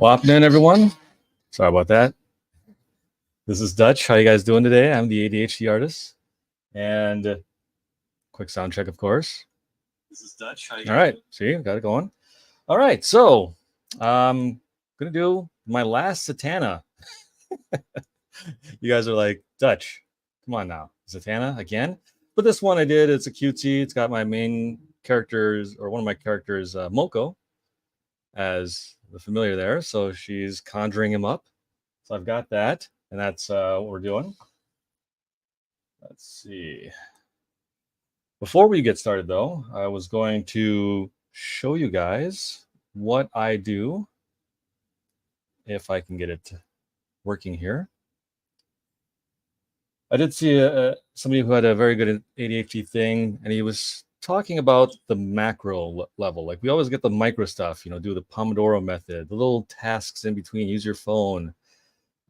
Wapnin, everyone. Sorry about that. This is Dutch. How you guys doing today? I'm the ADHD artist. And quick sound check, of course. This is Dutch. How you All right. Doing? See, got it going. All right. So I'm going to do my last Satana. You guys are like, Dutch, come on now. Satana again? But this one I did, it's a cutesy. It's got my main characters, or one of my characters, Moko, as the familiar there. So she's conjuring him up. So I've got that, and that's what we're doing. Let's see. Before we get started, though, I was going to show you guys what I do, if I can get it working here. I did see somebody who had a very good ADHD thing, and he was talking about the macro level. Like, we always get the micro stuff, do the Pomodoro method, the little tasks in between, use your phone.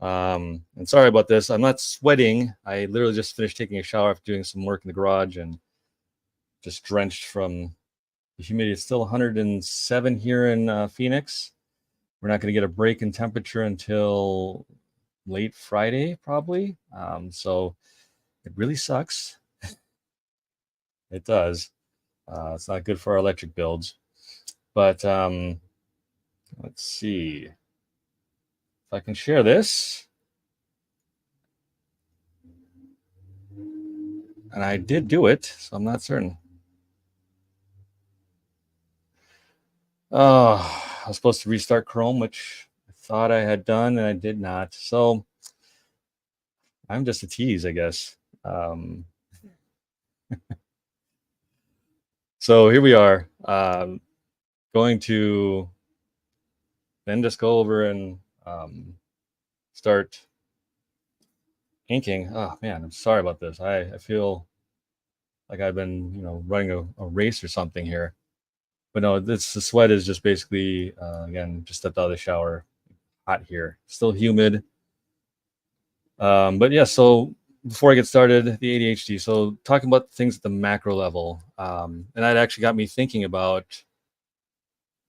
And sorry about this. I'm not sweating. I literally just finished taking a shower after doing some work in the garage and just drenched from the humidity. It's still 107 here in Phoenix. We're not going to get a break in temperature until late Friday, probably. So it really sucks. It does. It's not good for our electric bills. But let's see if I can share this. And I did do it, so I'm not certain. Oh, I was supposed to restart Chrome, which I thought I had done, and I did not. So I'm just a tease, I guess. So here we are. Going to then just go over and start inking. Oh man, I'm sorry about this. I feel like I've been running a race or something here. But no, the sweat is just basically again, just stepped out of the shower. Hot here, still humid. But yeah, so before I get started, the ADHD. So talking about things at the macro level, and that actually got me thinking about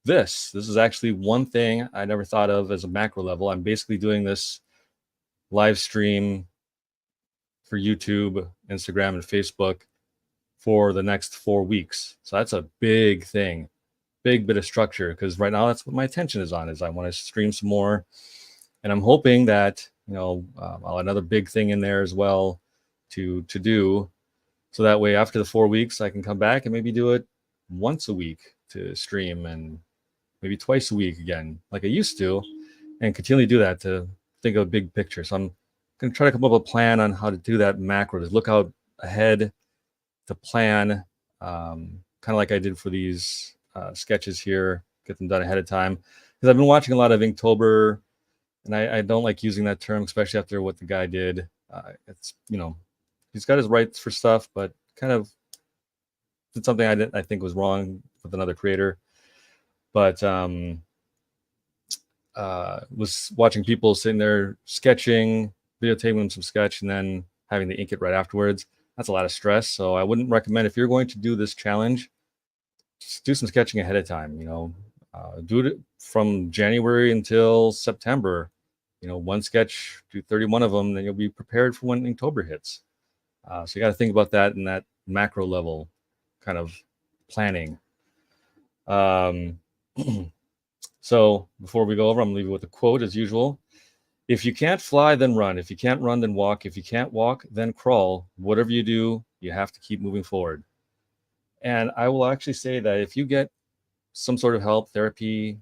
this. This is actually one thing I never thought of as a macro level. I'm basically doing this live stream for YouTube, Instagram, and Facebook for the next 4 weeks. So that's a big thing, big bit of structure, because right now that's what my attention is on. Is I want to stream some more, and I'm hoping that I'll another big thing in there as well to do, so that way after the 4 weeks I can come back and maybe do it once a week to stream, and maybe twice a week again like I used to, and continually do that to think of a big picture. So I'm going to try to come up with a plan on how to do that macro, to look out ahead, to plan, kind of like I did for these sketches here, get them done ahead of time, because I've been watching a lot of Inktober, and I don't like using that term, especially after what the guy did. It's he's got his rights for stuff, but kind of did something I think was wrong with another creator. But was watching people sitting there sketching, videotaping them some sketch, and then having to ink it right afterwards. That's a lot of stress. So I wouldn't recommend, if you're going to do this challenge, just do some sketching ahead of time. Do it from January until September. One sketch, do 31 of them, then you'll be prepared for when Inktober hits. So you got to think about that in that macro level kind of planning. So before we go over, I'm gonna leave you with a quote as usual. If you can't fly, then run. If you can't run, then walk. If you can't walk, then crawl. Whatever you do, you have to keep moving forward. And I will actually say that if you get some sort of help, therapy,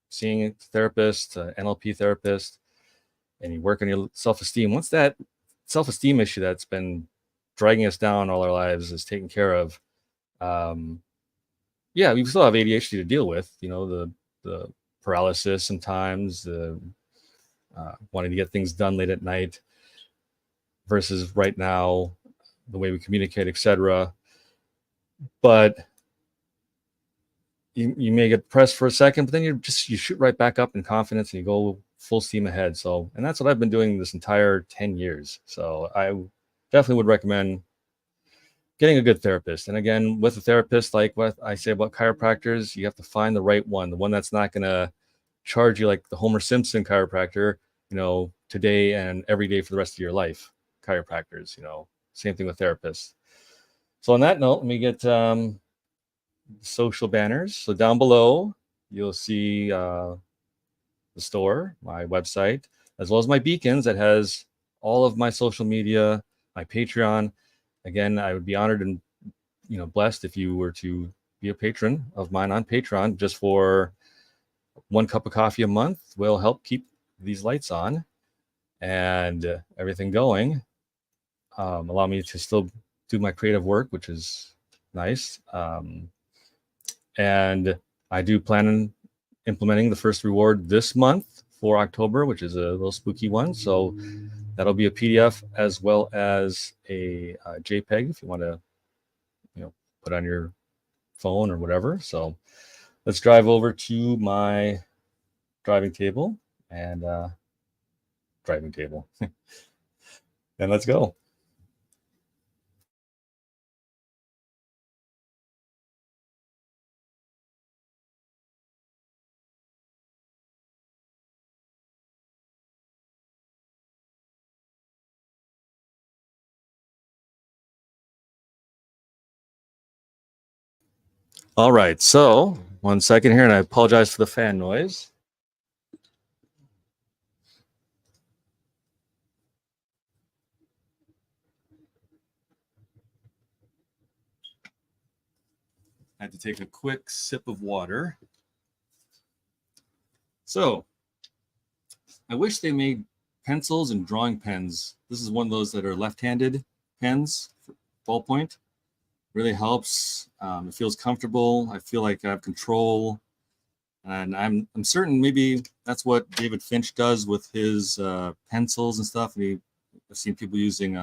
seeing a therapist, NLP therapist, and you work on your self-esteem, once that self-esteem issue that's been dragging us down all our lives is taken care of, yeah, we still have ADHD to deal with, the paralysis sometimes, the wanting to get things done late at night versus right now, the way we communicate, etc. But you may get pressed for a second, but then you shoot right back up in confidence and you go full steam ahead. So, and that's what I've been doing this entire 10 years. So I definitely would recommend getting a good therapist. And again, with a therapist, like what I say about chiropractors, you have to find the right one, the one that's not going to charge you like the Homer Simpson chiropractor, you know, today and every day for the rest of your life. Chiropractors, you know, same thing with therapists. So on that note, let me get social banners. So down below, you'll see the store, my website, as well as my beacons that has all of my social media, my Patreon. Again, I would be honored and, you know, blessed if you were to be a patron of mine on Patreon. Just for 1 cup of coffee a month will help keep these lights on and everything going. Allow me to still do my creative work, which is nice. And I do plan on implementing the first reward this month for October, which is a little spooky one. So that'll be a PDF as well as a JPEG if you want to, you know, put on your phone or whatever. So let's drive over to my driving table and and let's go. All right, so 1 second here, and I apologize for the fan noise. I had to take a quick sip of water. So I wish they made pencils and drawing pens. This is one of those that are left-handed pens, ballpoint. Really helps. It feels comfortable. I feel like I have control, and I'm certain maybe that's what David Finch does with his pencils and stuff. I've seen people using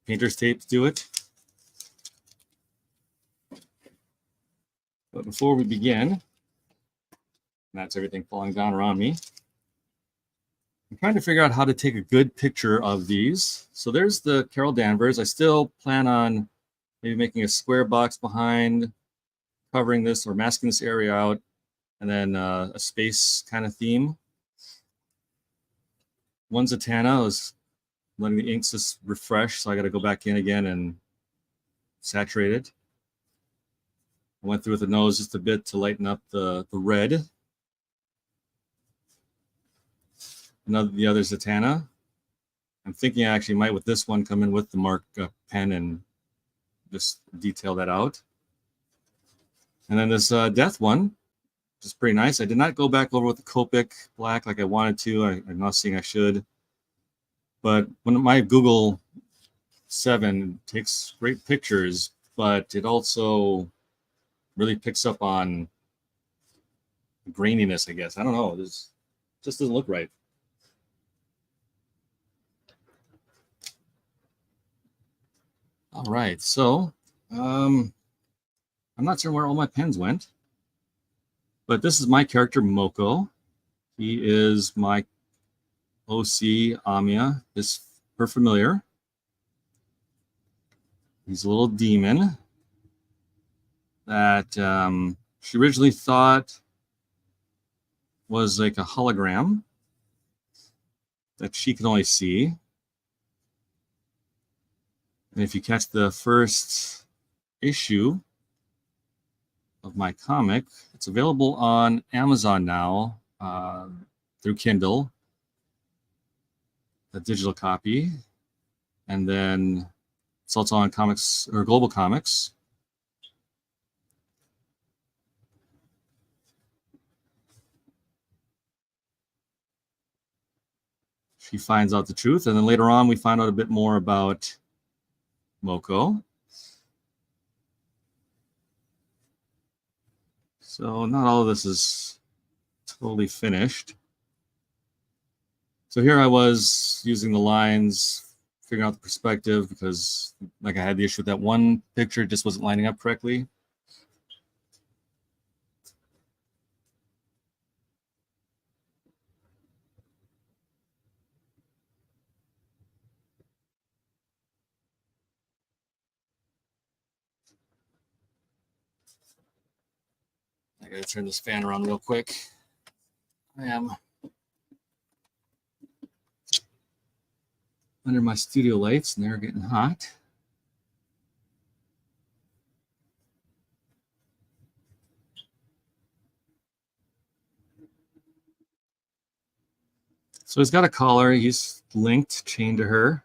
painter's tape to do it. But before we begin, that's everything falling down around me. I'm trying to figure out how to take a good picture of these. So there's the Carol Danvers. I still plan on maybe making a square box behind, covering this or masking this area out, and then a space kind of theme. One Zatanna, I was letting the inks just refresh, so I got to go back in again and saturate it. I went through with the nose just a bit to lighten up the red. The other Zatanna. I'm thinking I actually might with this one come in with the mark pen and just detail that out. And then this death one, which is pretty nice. I did not go back over with the Copic black like I wanted to. I'm not seeing I should. But when my Google 7 takes great pictures, but it also really picks up on graininess, I guess. I don't know. This just doesn't look right. All right, so I'm not sure where all my pens went, but this is my character Moko. He is my OC Amiya, her familiar. He's a little demon that she originally thought was like a hologram that she can only see. And if you catch the first issue of my comic, it's available on Amazon now through Kindle, the digital copy. And then it's also on Comics or Global Comics. She finds out the truth, and then later on we find out a bit more about Moko. So not all of this is totally finished. So here I was using the lines, figuring out the perspective, because like I had the issue with that one picture, just wasn't lining up correctly. gotta turn this fan around real quick. I am under my studio lights and they're getting hot. So he's got a collar. He's linked, chained to her.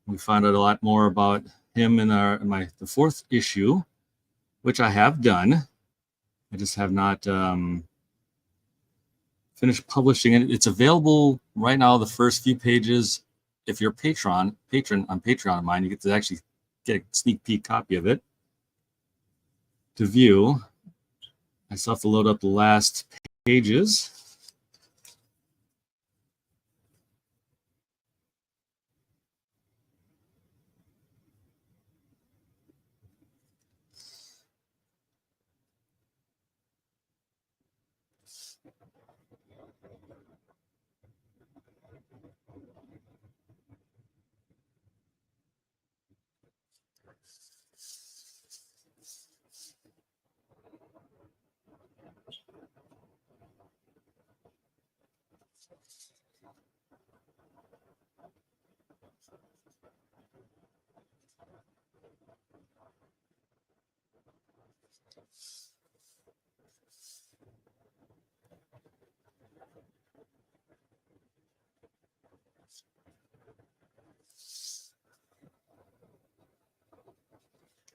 We found out a lot more about him in the 4th issue, which I have done. I just have not finished publishing it. It's available right now. The first few pages, if you're a patron on Patreon of mine, you get to actually get a sneak peek copy of it to view. I still have to load up the last pages.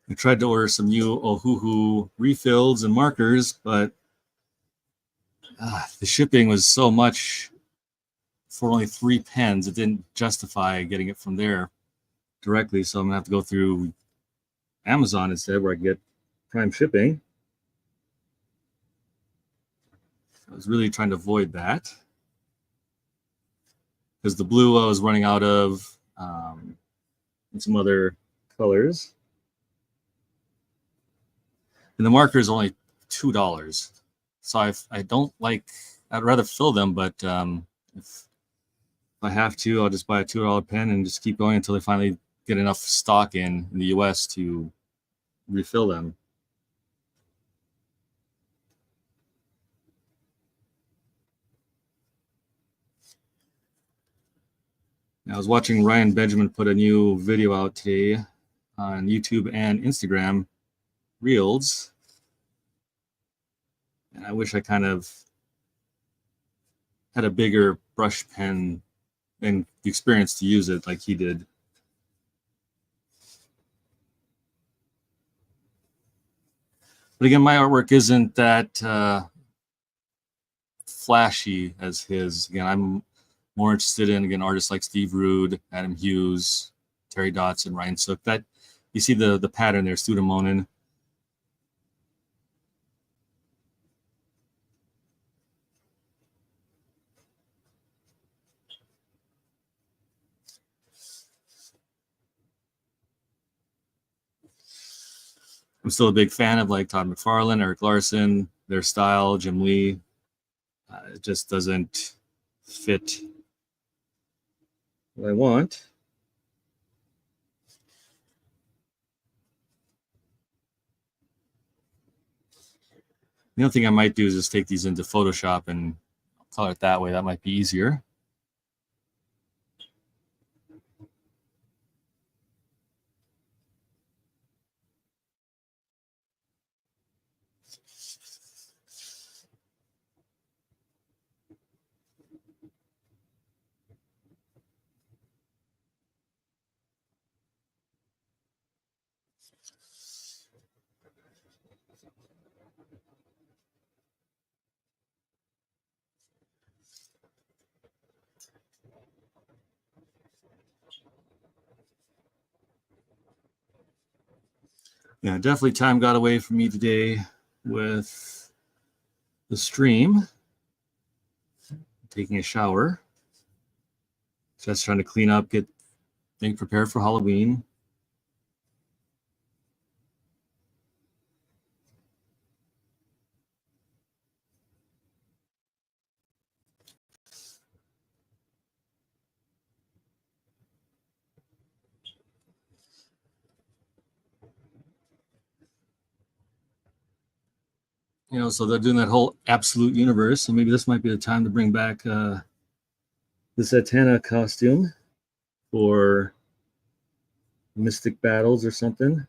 I tried to order some new Ohuhu refills and markers, but the shipping was so much for only 3 pens. It didn't justify getting it from there directly, so I'm gonna have to go through Amazon instead, where I get prime shipping. I was really trying to avoid that because the blue I was running out of, and some other colors. And the marker is only $2. So I don't like, I'd rather fill them, but if I have to, I'll just buy a $2 pen and just keep going until they finally get enough stock in the US to refill them. I was watching Ryan Benjamin put a new video out today on YouTube and Instagram Reels. And I wish I kind of had a bigger brush pen and the experience to use it like he did. But again, my artwork isn't that flashy as his. Again, I'm more interested in, artists like Steve Rude, Adam Hughes, Terry Dotson, Ryan Sook. That you see the pattern there, Studemonen. I'm still a big fan of like Todd McFarlane, Eric Larson, their style, Jim Lee. It just doesn't fit what I want. The other thing I might do is just take these into Photoshop and color it that way. That might be easier. Yeah, definitely time got away from me today with the stream. Taking a shower. Just trying to clean up, get things prepared for Halloween. You know, so they're doing that whole absolute universe. So maybe this might be the time to bring back this Atana costume for Mystic Battles or something.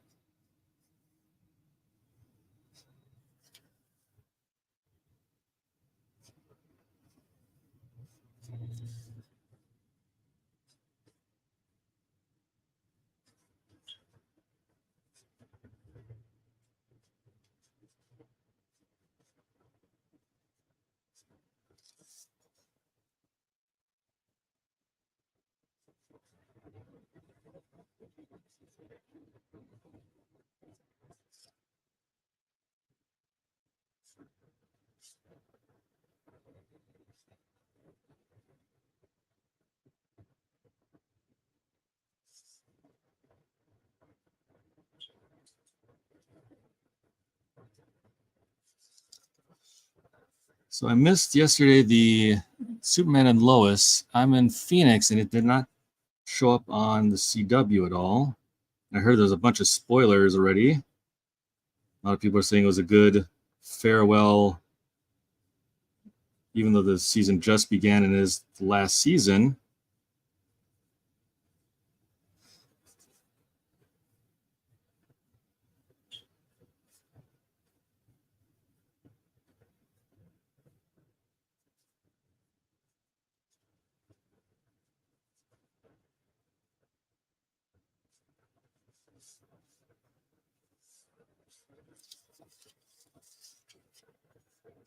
So I missed yesterday the Superman and Lois. I'm in Phoenix and it did not show up on the CW at all. I heard there's a bunch of spoilers already. A lot of people are saying it was a good farewell, even though the season just began and is the last season.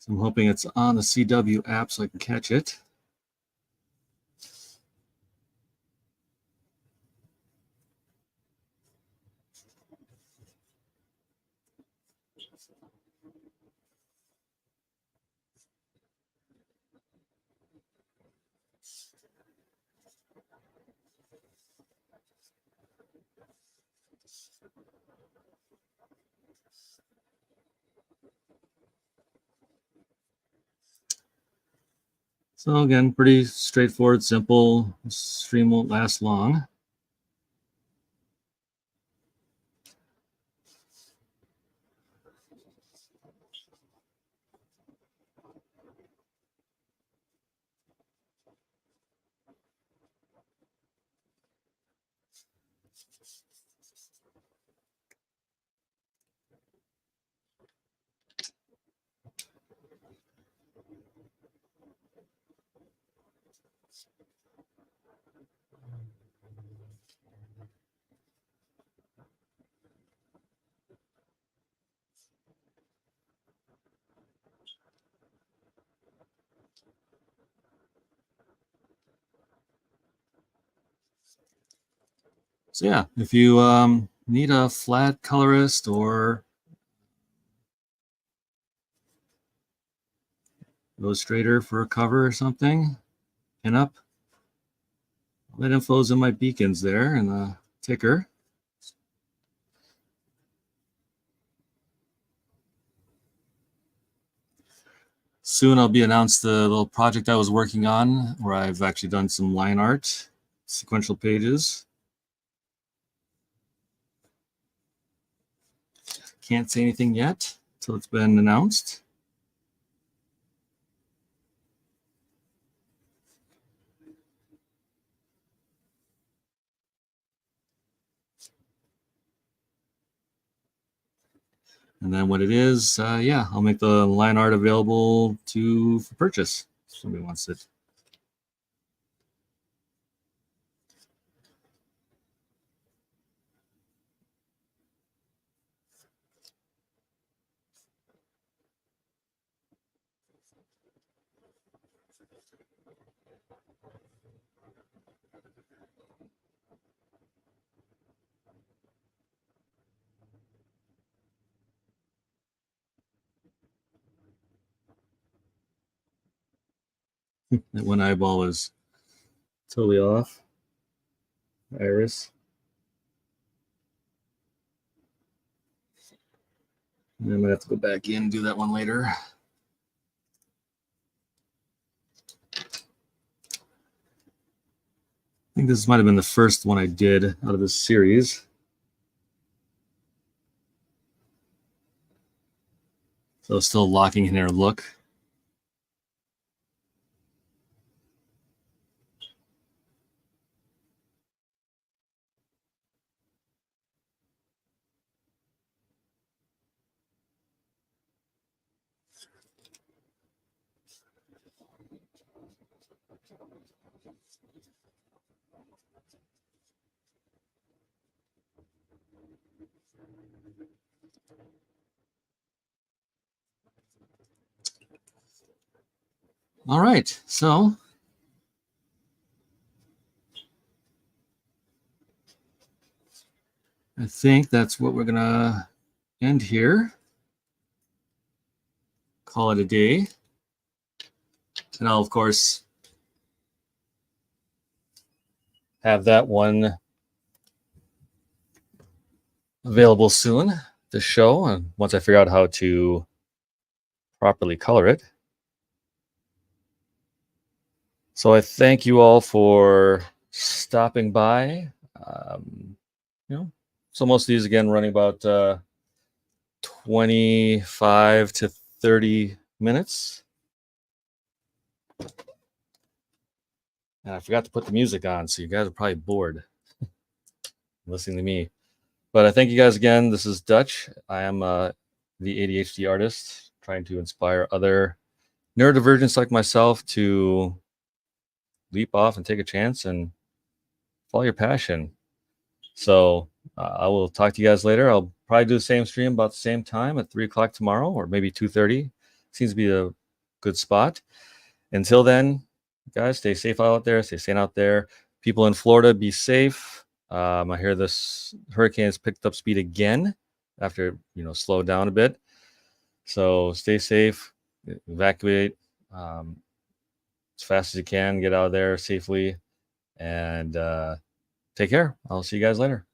So I'm hoping it's on the CW app so I can catch it. So again, pretty straightforward, simple. Stream won't last long. So yeah, if you need a flat colorist or illustrator for a cover or something, pin up. All that info is in my beacons there and the ticker. Soon I'll be announced the little project I was working on where I've actually done some line art, sequential pages. Can't say anything yet until it's been announced. And then when it is, yeah, I'll make the line art available for purchase. If somebody wants it. That one eyeball is totally off. Iris. And I'm gonna have to go back in and do that one later. I think this might have been the first one I did out of this series. So still locking in our look. All right, so I think that's what we're gonna end here. Call it a day. And I'll, of course, have that one available soon to show. And once I figure out how to properly color it. So I thank you all for stopping by. You know, so most of these again running about 25 to 30 minutes. And I forgot to put the music on, so you guys are probably bored listening to me. But I thank you guys again. This is Dutch. I am the ADHD artist trying to inspire other neurodivergents like myself to leap off and take a chance and follow your passion. So I will talk to you guys later. I'll probably do the same stream about the same time at 3 o'clock tomorrow, or maybe 2:30. Seems to be a good spot. Until then, guys, stay safe out there. Stay sane out there. People in Florida, be safe. I hear this hurricane has picked up speed again after slowed down a bit. So stay safe. Evacuate as fast as you can. Get out of there safely, and take care. I'll see you guys later.